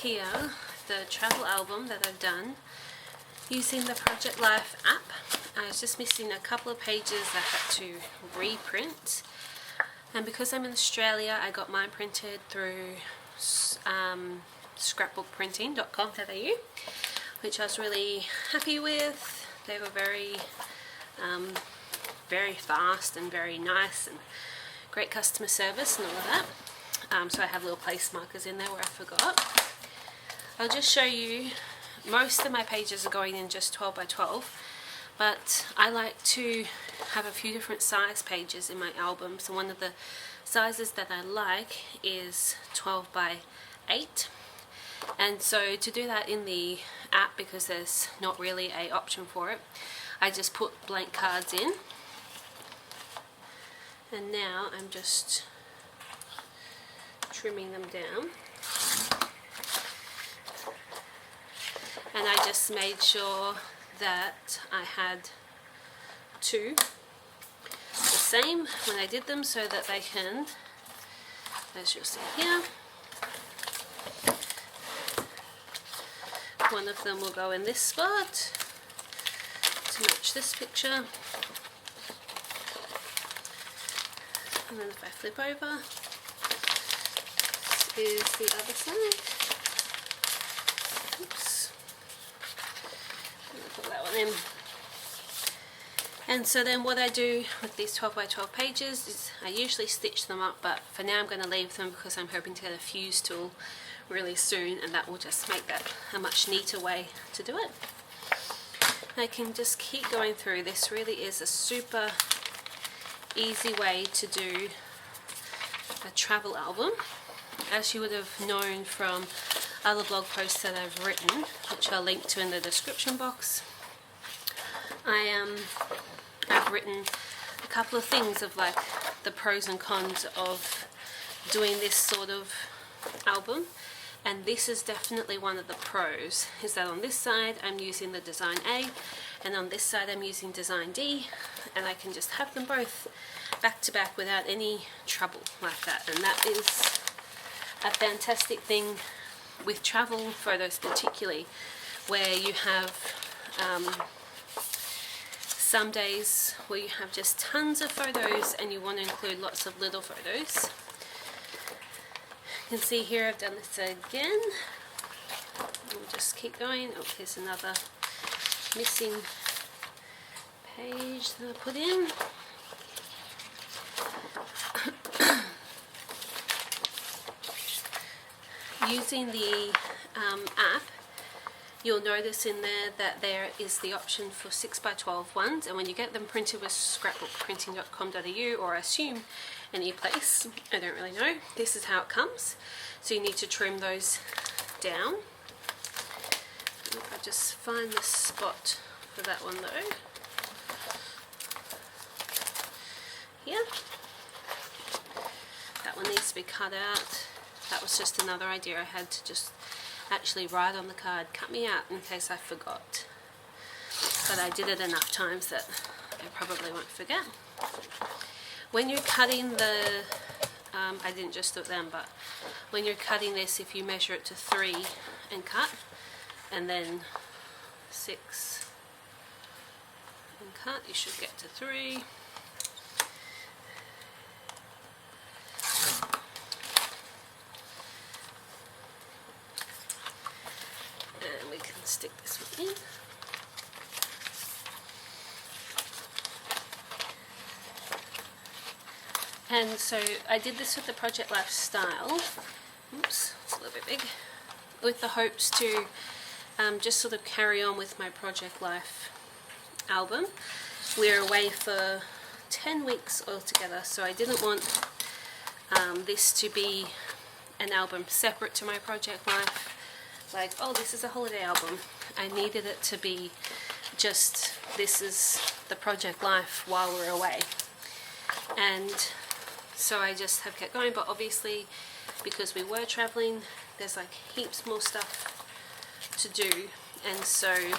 here the travel album that I've done using the Project Life app. I was just missing a couple of pages I had to reprint, and because I'm in Australia I got mine printed through scrapbookprinting.com.au, which I was really happy with. They were very fast and very nice and great customer service and all of that. So I have little place markers in there where I forgot. I'll just show you, most of my pages are going in just 12 by 12, but I like to have a few different size pages in my album. So one of the sizes that I like is 12 by 8. And so to do that in the app, because there's not really an option for it, I just put blank cards in. And now I'm just trimming them down. And I just made sure that I had two the same when I did them, so that they can, as you'll see here, one of them will go in this spot to match this picture, and then if I flip over, this is the other side. Oops. I'm going to put that one in. And so then what I do with these 12 by 12 pages is I usually stitch them up, but for now I'm going to leave them because I'm hoping to get a fuse tool really soon, and that will just make that a much neater way to do it. I can just keep going through. This really is a super easy way to do a travel album. As you would have known from other blog posts that I've written, which I'll link to in the description box, I've written a couple of things of like the pros and cons of doing this sort of album, and this is definitely one of the pros, is that on this side I'm using the design A, and on this side I'm using design D, and I can just have them both back to back without any trouble like that. And that is a fantastic thing with travel photos particularly, where you have some days where you have just tons of photos and you want to include lots of little photos. You can see here I've done this again. We'll just keep going. Oh, here's another missing page that I put in. Using the app, you'll notice in there that there is the option for 6 by 12 ones, and when you get them printed with scrapbookprinting.com.au, or I assume any place, I don't really know, this is how it comes. So you need to trim those down. If I just find the spot for that one though. Here. That one needs to be cut out. That was just another idea I had, to just actually write on the card, cut me out, in case I forgot. But I did it enough times that I probably won't forget. When you're cutting the, I didn't just do it then, but when you're cutting this, if you measure it to 3 and cut, and then 6 and cut, you should get to 3. And we can stick this one in. And so I did this with the Project Life style. Oops, it's a little bit big. With the hopes to just sort of carry on with my Project Life album. We're away for 10 weeks altogether, so I didn't want this to be an album separate to my Project Life. Like, oh, this is a holiday album. I needed it to be just, this is the Project Life while we're away. And so I just have kept going, but obviously because we were traveling, there's like heaps more stuff to do, and so I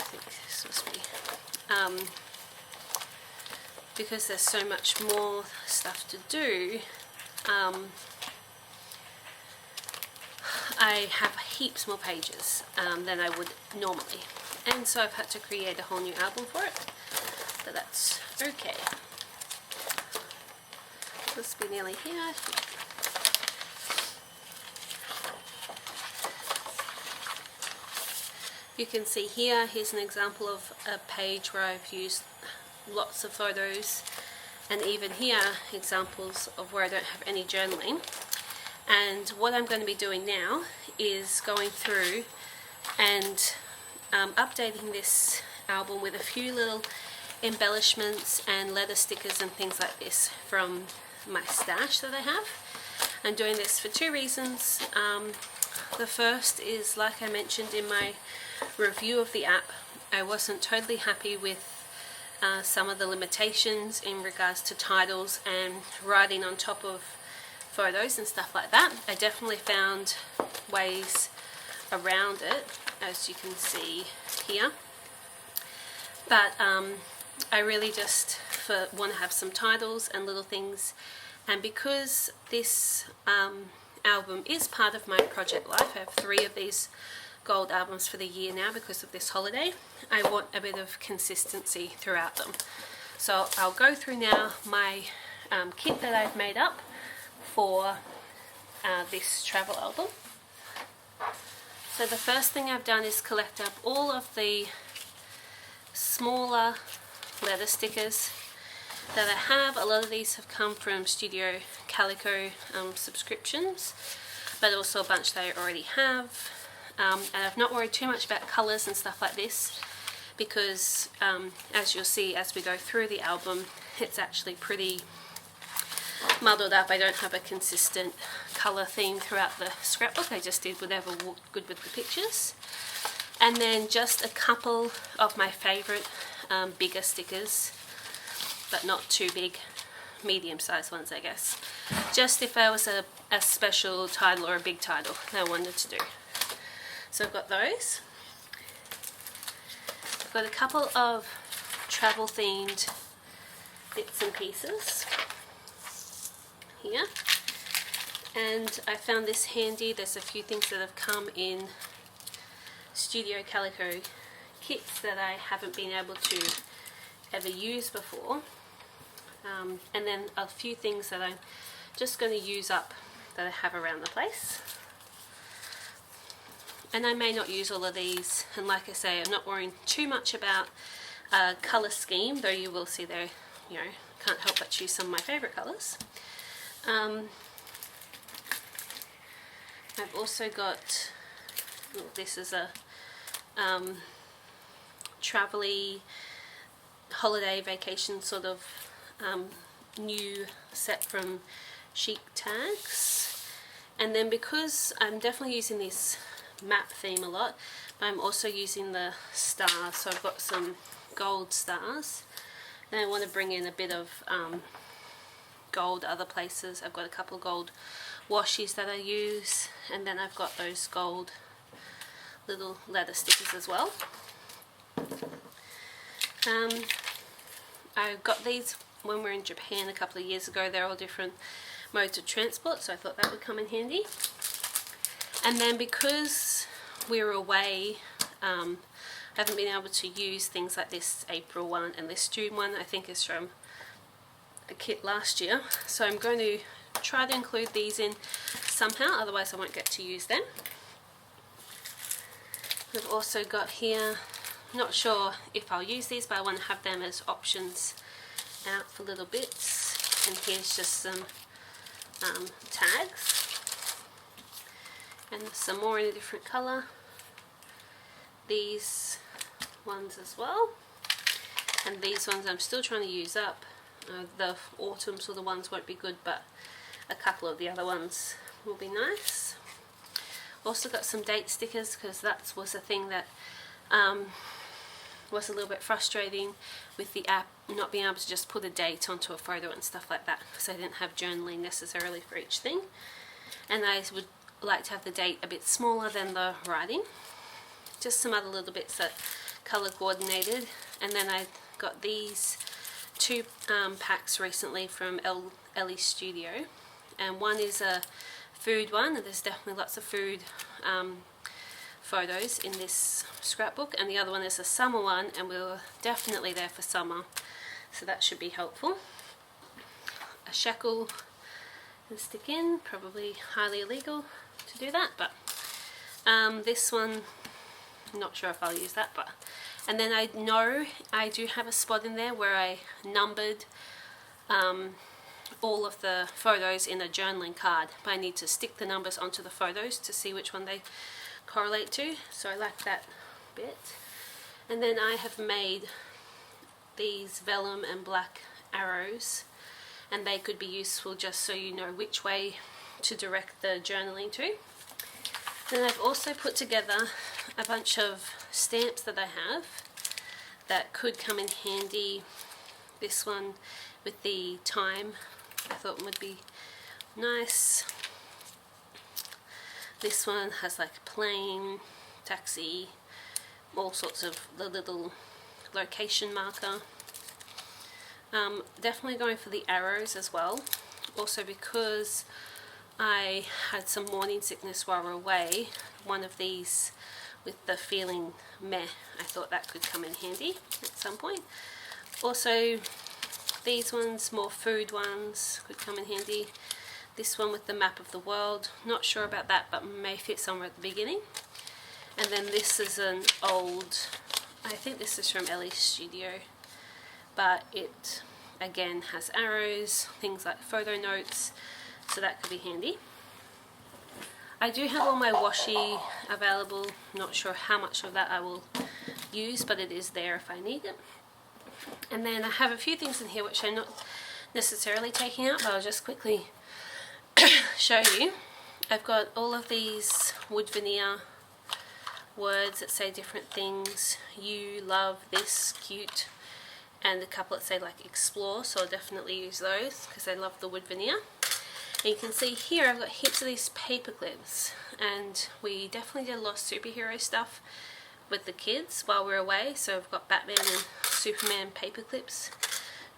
think this must be because there's so much more stuff to do, I have heaps more pages than I would normally, and so I've had to create a whole new album for it, but that's okay. Must be nearly here. You can see here's an example of a page where I've used lots of photos, and even here examples of where I don't have any journaling. And what I'm going to be doing now is going through and updating this album with a few little embellishments and letter stickers and things like this from my stash that I have. I'm doing this for two reasons. The first is, like I mentioned in my review of the app, I wasn't totally happy with some of the limitations in regards to titles and writing on top of photos and stuff like that. I definitely found ways around it, as you can see here, but I really just want to have some titles and little things, and because this album is part of my project life, I have 3 of these gold albums for the year now because of this holiday. I want a bit of consistency throughout them. So I'll go through now my kit that I've made up for this travel album. So the first thing I've done is collect up all of the smaller letter stickers that I have. A lot of these have come from Studio Calico subscriptions, but also a bunch that I already have. And I've not worried too much about colours and stuff like this because as you'll see as we go through the album, it's actually pretty muddled up. I don't have a consistent colour theme throughout the scrapbook. I just did whatever worked good with the pictures. And then just a couple of my favourite bigger stickers, but not too big, medium-sized ones I guess. Just if there was a special title or a big title that I wanted to do. So I've got those. I've got a couple of travel themed bits and pieces here, and I found this handy. There's a few things that have come in Studio Calico kits that I haven't been able to ever use before, and then a few things that I'm just going to use up that I have around the place. And I may not use all of these, and like I say, I'm not worrying too much about colour scheme, though you will see there, you know, can't help but choose some of my favourite colours. I've also got, well, this is a travel-y holiday vacation sort of new set from Chic Tags. And then because I'm definitely using this map theme a lot, but I'm also using the stars, so I've got some gold stars. Then I want to bring in a bit of gold other places. I've got a couple of gold washies that I use, and then I've got those gold little letter stickers as well. I got these when we were in Japan a couple of years ago. They're all different modes of transport, so I thought that would come in handy. And then because we were away, I haven't been able to use things like this April one and this June one. I think is from a kit last year, so I'm going to try to include these in somehow, otherwise I won't get to use them. We've also got here, not sure if I'll use these, but I want to have them as options out for little bits. And here's just some tags. And some more in a different colour. These ones as well. And these ones I'm still trying to use up. The autumn sort of ones won't be good, but a couple of the other ones will be nice. Also got some date stickers because that was a thing that was a little bit frustrating with the app, not being able to just put a date onto a photo and stuff like that, because I didn't have journaling necessarily for each thing. And I would like to have the date a bit smaller than the writing. Just some other little bits that colour coordinated. And then I got these 2 packs recently from Ellie Studio, and one is a food one, and there's definitely lots of food photos in this scrapbook, and the other one is a summer one, and we were definitely there for summer, so that should be helpful. A shekel and stick in, probably highly illegal to do that, but this one, I'm not sure if I'll use that, but and then I know I do have a spot in there where I numbered all of the photos in a journaling card, but I need to stick the numbers onto the photos to see which one they correlate to, so I like that bit. And then I have made these vellum and black arrows, and they could be useful just so you know which way to direct the journaling to. Then I've also put together a bunch of stamps that I have that could come in handy. This one with the time I thought would be nice. This one has like plane, taxi, all sorts of the little location marker. Definitely going for the arrows as well, also because I had some morning sickness while we were away. One of these with the feeling meh, I thought that could come in handy at some point. Also these ones, more food ones, could come in handy. This one with the map of the world, not sure about that, but may fit somewhere at the beginning. And then this is an old, I think this is from Ellie's studio, but it again has arrows, things like photo notes, so that could be handy. I do have all my washi available, not sure how much of that I will use, but it is there if I need it. And then I have a few things in here which I'm not necessarily taking out, but I'll just quickly show you. I've got all of these wood veneer words that say different things. You, love, this, cute, and a couple that say like explore, so I'll definitely use those because I love the wood veneer. And you can see here I've got heaps of these paper clips, and we definitely did a lot of superhero stuff with the kids while we were away, so I've got Batman and Superman paper clips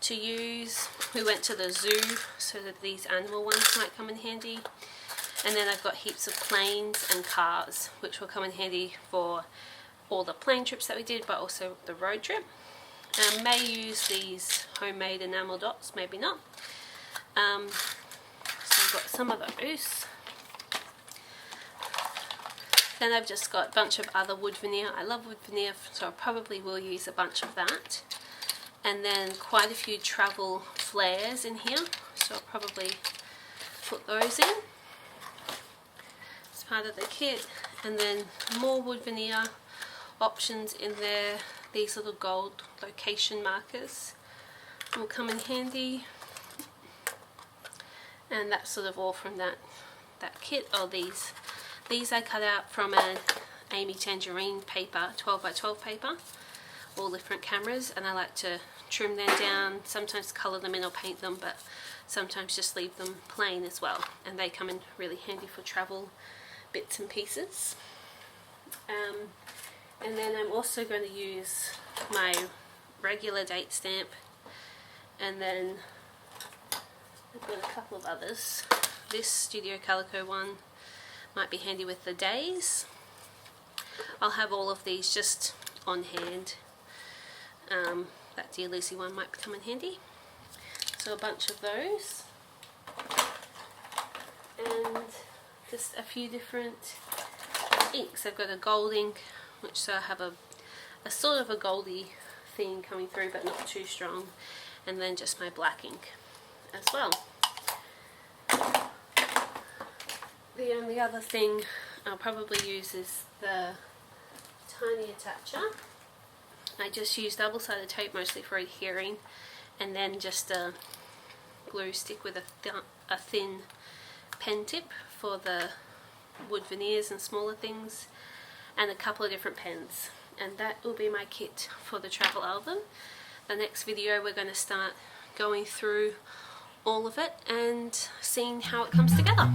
to use. We went to the zoo, so that these animal ones might come in handy. And then I've got heaps of planes and cars, which will come in handy for all the plane trips that we did, but also the road trip. I may use these homemade enamel dots, maybe not. So I've got some of those. Then I've just got a bunch of other wood veneer. I love wood veneer, so I probably will use a bunch of that. And then quite a few travel flares in here, so I'll probably put those in as part of the kit. And then more wood veneer options in there. These little gold location markers will come in handy, and that's sort of all from that kit. Oh, these I cut out from an Amy Tangerine paper, 12 by 12 paper, all different cameras, and I like to trim them down, sometimes colour them in or paint them, but sometimes just leave them plain as well, and they come in really handy for travel bits and pieces. And then I'm also going to use my regular date stamp, and then I've got a couple of others. This Studio Calico one might be handy with the days. I'll have all of these just on hand. That Dear Lucy one might come in handy. So a bunch of those. And just a few different inks. I've got a gold ink, which so I have a sort of a goldy theme coming through, but not too strong. And then just my black ink as well. The only other thing I'll probably use is the tiny attacher. I just use double-sided tape mostly for adhering, and then just a glue stick with a thin pen tip for the wood veneers and smaller things, and a couple of different pens. And that will be my kit for the travel album. The next video we're going to start going through all of it and seeing how it comes together.